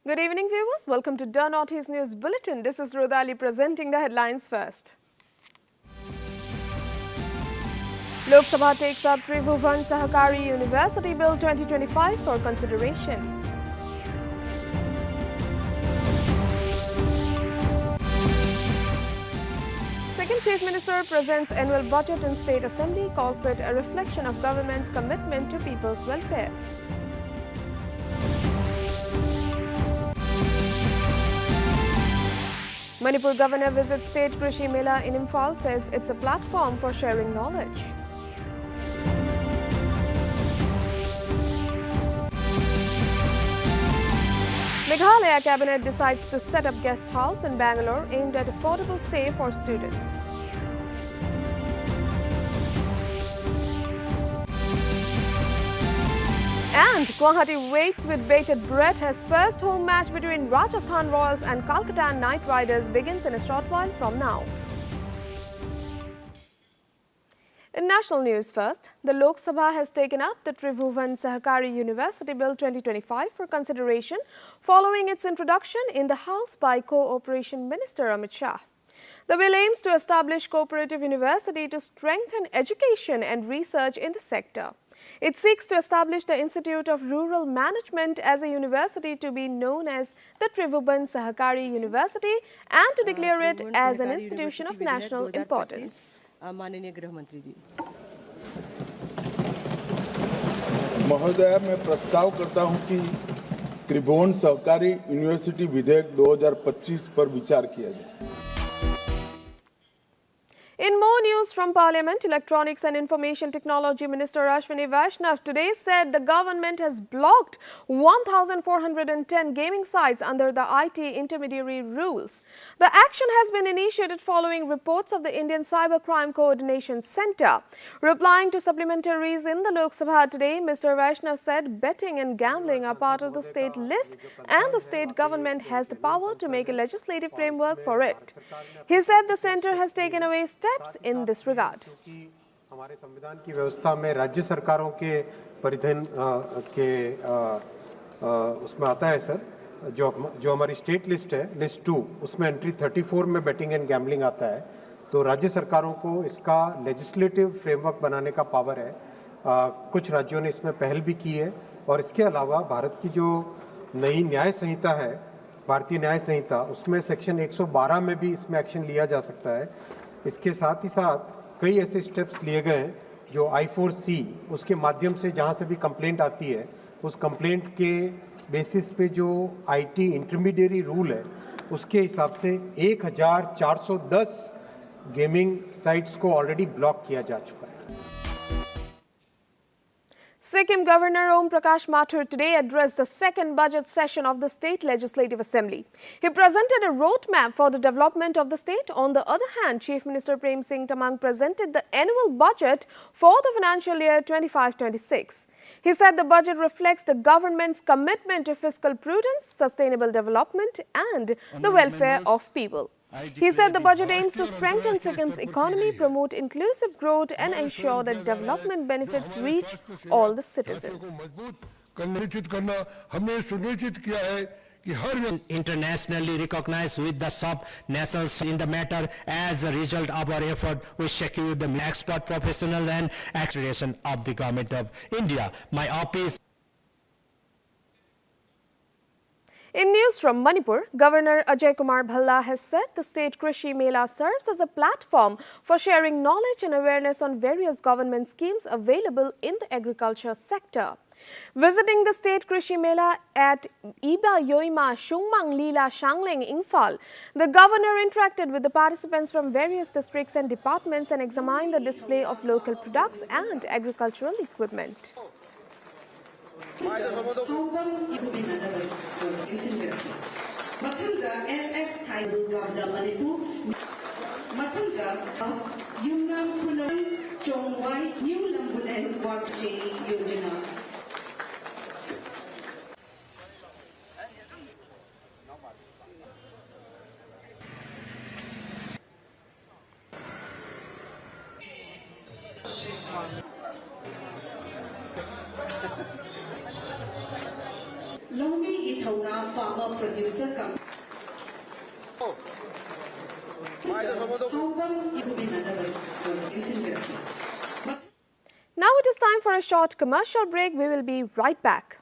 Good evening, viewers. Welcome to Doordarshan News Bulletin. This is Rodali presenting the headlines first. Lok Sabha takes up Tribhuvan Sahakari University Bill 2025 for consideration. Second Chief Minister presents annual budget in State Assembly, calls it a reflection of government's commitment to people's welfare. Manipur Governor visits State Krishi Mela in Imphal, says it's a platform for sharing knowledge. Meghalaya Cabinet decides to set up guest house in Bangalore aimed at affordable stay for students. And Guwahati waits with bated breath as first home match between Rajasthan Royals and Kolkata Knight Riders begins in a short while from now. In national news first, the Lok Sabha has taken up the Tribhuvan Sahakari University Bill 2025 for consideration following its introduction in the House by Co-operation Minister Amit Shah. The bill aims to establish cooperative university to strengthen education and research in the sector. It seeks to establish the Institute of Rural Management as a university to be known as the Tribhuvan Sahakari University and to declare it as an institution of national importance. महोदय, मैं प्रस्ताव करता हूं कि त्रिभुवन सहकारी university विधेयक 2025 पर विचार किया जाए. In more news from Parliament, Electronics and Information Technology Minister Ashwini Vaishnav today said the government has blocked 1,410 gaming sites under the IT intermediary rules. The action has been initiated following reports of the Indian Cybercrime Coordination Centre. Replying to supplementaries in the Lok Sabha today, Mr. Vaishnav said betting and gambling are part of the state list and the state government has the power to make a legislative framework for it. He said the centre has taken away steps in this regard. हमारे संविधान की व्यवस्था में राज्य सरकारों के परिधि के उसमें आता है सर, जो हमारी स्टेट लिस्ट है, लिस्ट 2, उसमें एंट्री 34 में बेटिंग एंड गैम्बलिंग आता है. तो राज्य सरकारों को इसका लेजिस्लेटिव फ्रेमवर्क बनाने का पावर है. कुछ राज्यों ने इसमें पहल भी की है और इसके अलावा भारत की जो नई न्याय संहिता है, भारतीय न्याय संहिता, उसमें सेक्शन 112 में भी इसमें एक्शन लिया जा सकता है. इसके साथ ही साथ कई ऐसे स्टेप्स लिए गए हैं जो I4C, उसके माध्यम से जहां से भी कंप्लेंट आती है, उस कंप्लेंट के बेसिस पे जो IT इंटरमीडिएरी रूल है, उसके हिसाब से 1410 गेमिंग साइट्स को ऑलरेडी ब्लॉक किया जा चुका है. Sikkim Governor Om Prakash Mathur today addressed the second budget session of the State Legislative Assembly. He presented a roadmap for the development of the state. On the other hand, Chief Minister Prem Singh Tamang presented the annual budget for the financial year 25-26. He said the budget reflects the government's commitment to fiscal prudence, sustainable development and the welfare of people. He said the budget aims to strengthen Sikkim's economy, promote inclusive growth and ensure that development benefits reach all the citizens. Internationally recognized with the sub-nationals in the matter. As a result of our effort, we secure the expert professional and accreditation of the Government of India. My office. In news from Manipur, Governor Ajay Kumar Bhalla has said the State Krishi Mela serves as a platform for sharing knowledge and awareness on various government schemes available in the agriculture sector. Visiting the State Krishi Mela at Iba Yoima Shungmang Lila Shangling, Imphal, the governor interacted with the participants from various districts and departments and examined the display of local products and agricultural equipment. Lombi ithona fa farmer producer company. How come you in another bulletins? Now it is time for a short commercial break. We will be right back.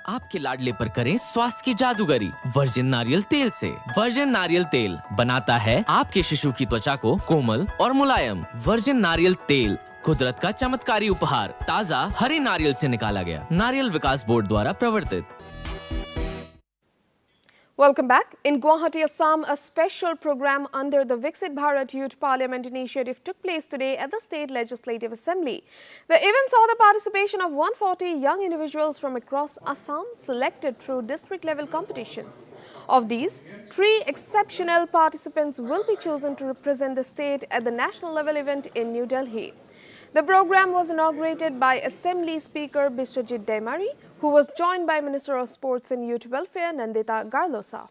आपके लाडले पर करें स्वास्थ्य की जादूगरी virgin नारियल तेल से। Virgin नारियल तेल बनाता है आपके शिशु की त्वचा को कोमल और मुलायम। वर्जिन नारियल तेल कुदरत का चमत्कारी उपहार, ताजा हरे नारियल से निकाला गया, नारियल विकास बोर्ड द्वारा प्रवर्तित। Welcome back. In Guwahati, Assam, a special program under the Viksit Bharat Youth Parliament initiative took place today at the State Legislative Assembly. The event saw the participation of 140 young individuals from across Assam selected through district-level competitions. Of these, 3 exceptional participants will be chosen to represent the state at the national-level event in New Delhi. The program was inaugurated by Assembly Speaker Biswajit Daimari, who was joined by Minister of Sports and Youth Welfare Nandita Garlosa.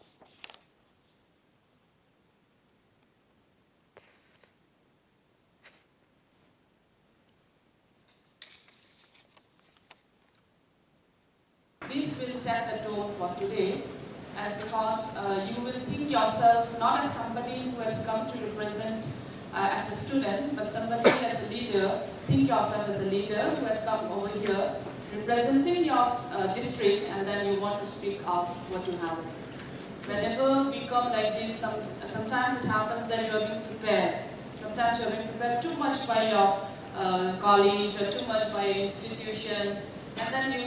This will set the tone for today, as because you will think yourself not as somebody who has come to represent as a student, but somebody as a leader. Think yourself as a leader who had come over here representing your district, and then you want to speak out what you have. Whenever we come like this, sometimes it happens that you are being prepared. Sometimes you are being prepared too much by your college or too much by your institutions, and then you,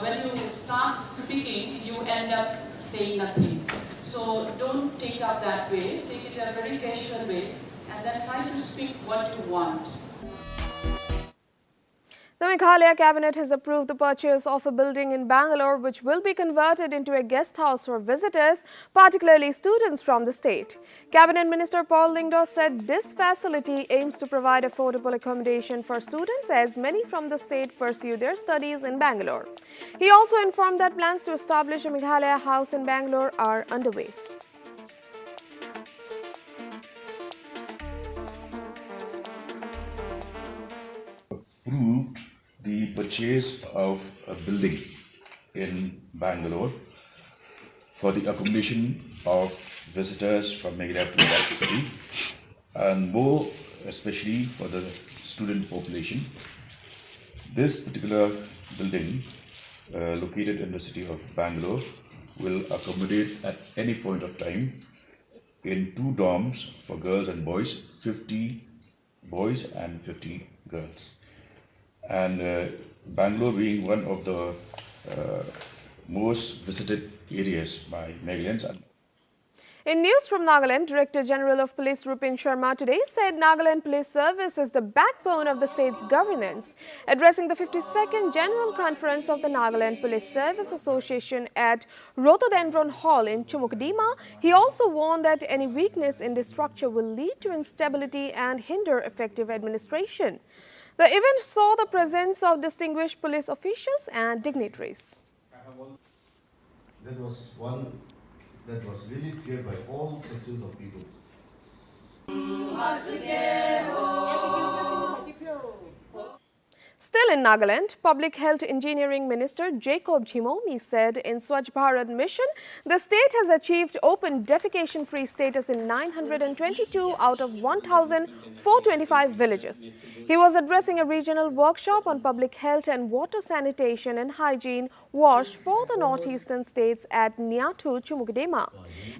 when you start speaking, you end up saying nothing. So don't take up that way. Take it in a very casual way, and then try to speak what you want. The Meghalaya Cabinet has approved the purchase of a building in Bangalore which will be converted into a guest house for visitors, particularly students from the state. Cabinet Minister Paul Lingdo said this facility aims to provide affordable accommodation for students as many from the state pursue their studies in Bangalore. He also informed that plans to establish a Meghalaya house in Bangalore are underway. Approved the purchase of a building in Bangalore for the accommodation of visitors from Meghalaya to that city, and more especially for the student population. This particular building located in the city of Bangalore will accommodate at any point of time in 2 dorms for girls and boys, 50 boys and 50 girls. And Bangalore being one of the most visited areas by Meghalayans. In news from Nagaland, Director General of Police Rupin Sharma today said Nagaland Police Service is the backbone of the state's governance. Addressing the 52nd General Conference of the Nagaland Police Service Association at Rhododendron Hall in Chumukdima, he also warned that any weakness in this structure will lead to instability and hinder effective administration. The event saw the presence of distinguished police officials and dignitaries. That was one that was really feared by all sections of people. Still in Nagaland, Public Health Engineering Minister Jacob Jimomi said in Swachh Bharat mission, the state has achieved open defecation-free status in 922 out of 1,425 villages. He was addressing a regional workshop on public health and water sanitation and hygiene wash for the northeastern states at Nyatu, Chumukdema.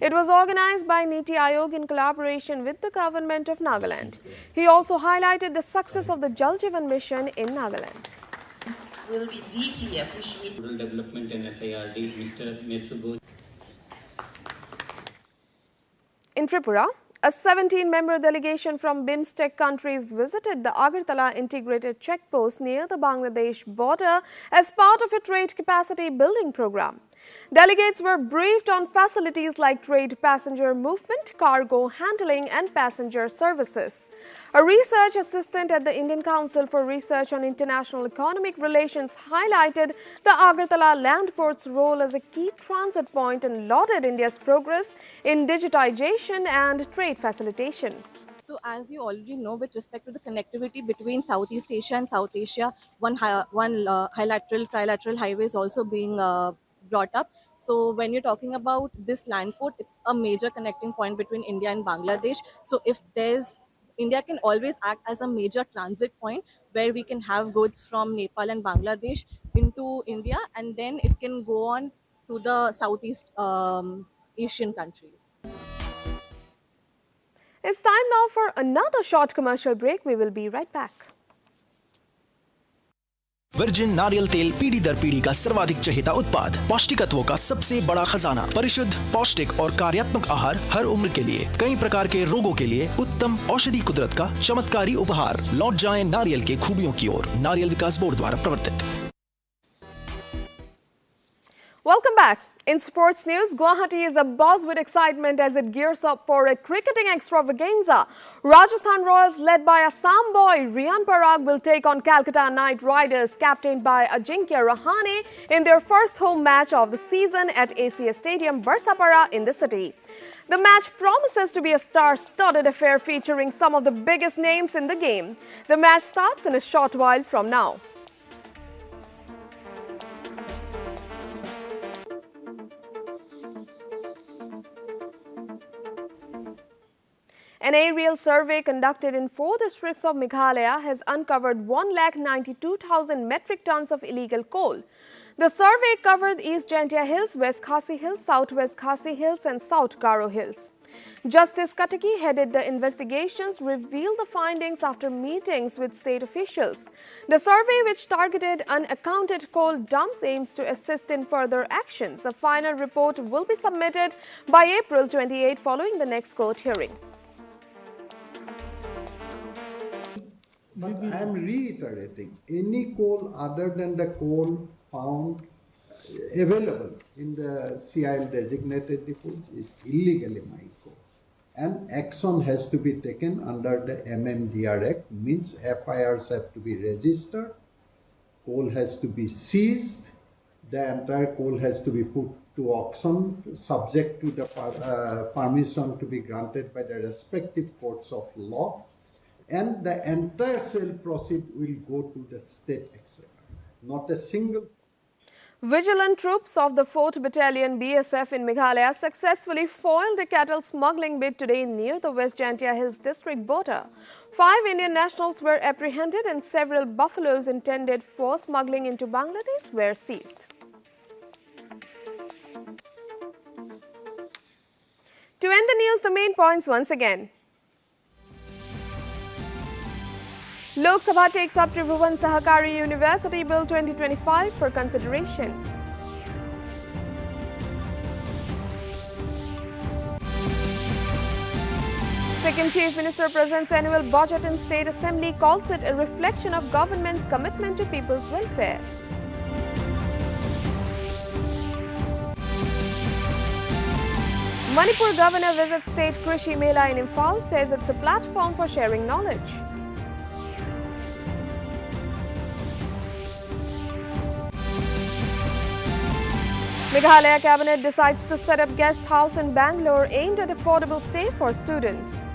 It was organized by Niti Aayog in collaboration with the government of Nagaland. He also highlighted the success of the Jal Jeevan mission in Nagaland. Will be deeply appreciated. Rural Development and SIRD, Mr. Mesubo. In Tripura, a 17-member delegation from BIMSTEC countries visited the Agartala integrated checkpost near the Bangladesh border as part of a trade capacity building program. Delegates were briefed on facilities like trade passenger movement, cargo handling and passenger services. A research assistant at the Indian Council for Research on International Economic Relations highlighted the Agartala land port's role as a key transit point and lauded India's progress in digitization and trade facilitation. So as you already know, with respect to the connectivity between Southeast Asia and South Asia, one trilateral highway is also being brought up. So when you're talking about this land port, it's a major connecting point between India and Bangladesh. So if India can always act as a major transit point where we can have goods from Nepal and Bangladesh into India, and then it can go on to the Southeast Asian countries. It's time now for another short commercial break. We will be right back. Virgin नारियल तेल पीढ़ी दर पीढ़ी का सर्वाधिक चहेता उत्पाद, पौष्टिकत्वों का सबसे बड़ा खजाना, परिशुद्ध, पौष्टिक और कार्यात्मक आहार हर उम्र के लिए, कई प्रकार के रोगों के लिए उत्तम औषधि कुदरत का चमत्कारी उपहार। लौट जाएं नारियल के खूबियों की ओर। नारियल विकास बोर्ड द्वारा प्रवर्तित। Welcome back. In sports news, Guwahati is abuzz with excitement as it gears up for a cricketing extravaganza. Rajasthan Royals, led by Assam boy Riyan Parag, will take on Calcutta Knight Riders, captained by Ajinkya Rahane, in their first home match of the season at ACS Stadium, Barsapara in the city. The match promises to be a star-studded affair featuring some of the biggest names in the game. The match starts in a short while from now. An aerial survey conducted in 4 districts of Meghalaya has uncovered 192,000 metric tons of illegal coal. The survey covered East Jaintia Hills, West Khasi Hills, Southwest Khasi Hills and South Garo Hills. Justice Kataki headed the investigations, revealed the findings after meetings with state officials. The survey, which targeted unaccounted coal dumps, aims to assist in further actions. A final report will be submitted by April 28 following the next court hearing. But I am reiterating, any coal other than the coal found available in the CIL designated depots is illegally mined coal. And action has to be taken under the MMDR Act, means FIRs have to be registered, coal has to be seized, the entire coal has to be put to auction, subject to the permission to be granted by the respective courts of law, and the entire sale proceed will go to the state exchequer, not a single. Vigilant troops of the 4th Battalion BSF in Meghalaya successfully foiled a cattle smuggling bid today near the West Jaintia Hills district border. 5 Indian nationals were apprehended and several buffaloes intended for smuggling into Bangladesh were seized. To end the news, the main points once again. Lok Sabha takes up Tribhuvan Sahakari University Bill 2025 for consideration. Sikkim Chief Minister presents annual budget in State Assembly, calls it a reflection of government's commitment to people's welfare. Manipur governor visits State Krishi Mela in Imphal, says it's a platform for sharing knowledge. Meghalaya cabinet decides to set up guest house in Bangalore aimed at affordable stay for students.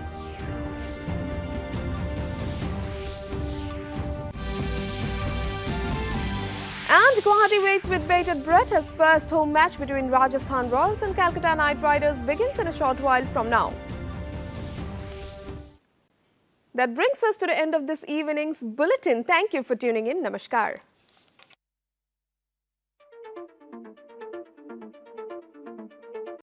And Guwahati waits with bated breath as first home match between Rajasthan Royals and Calcutta Knight Riders begins in a short while from now. That brings us to the end of this evening's bulletin. Thank you for tuning in. Namaskar.